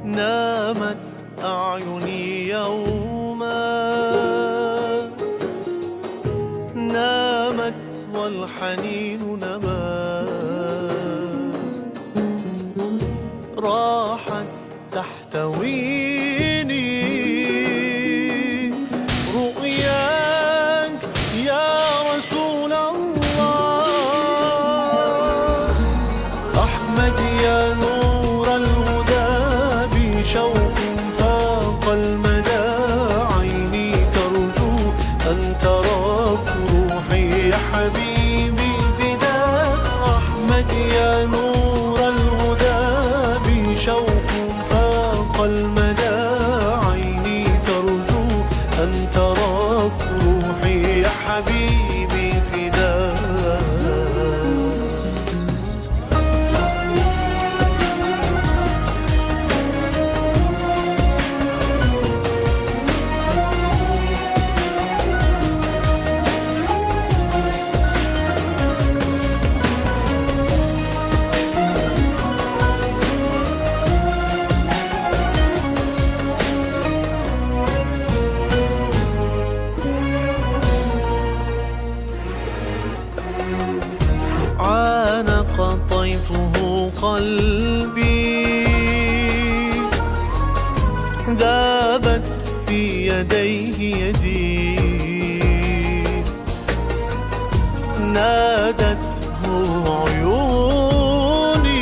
نامت أعيني يوما، نامت والحنين نما، راحت تحتويني رؤياك يا رسول الله. أحمد يا نور الهدى بشوق فاق المدى، عيني ترجو أن تراك روحي يا حبيبي فداك. أحمد يا نور الهدى بشوق فاق المدى، عيني ترجو أن تراك روحي يا حبيبي فداك. عانق طيفه قلبي، ذابت في يديه يدي، نادته عيوني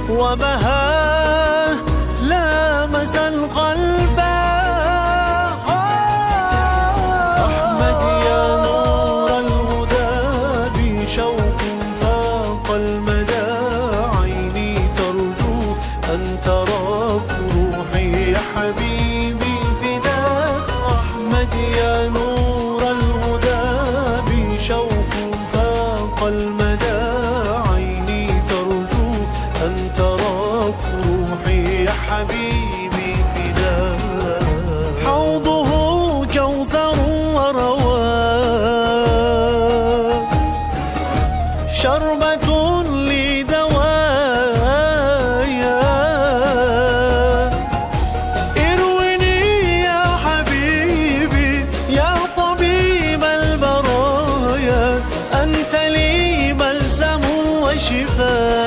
وبهاه لامس القلب. أحمد يا نور الهدى بشوق فاق المدى، عيني ترجو أن تراك روحي يا حبيبي فداك. أحمد يا نور الهدى بشوق فاق المدى، عيني ترجو أن تراك روحي يا حبيبي فداك. حوضه كوثر ورواء، شربة لدوايا، ارويني يا حبيبي يا طبيب البرايا، أنت لي بلسم وشفاء.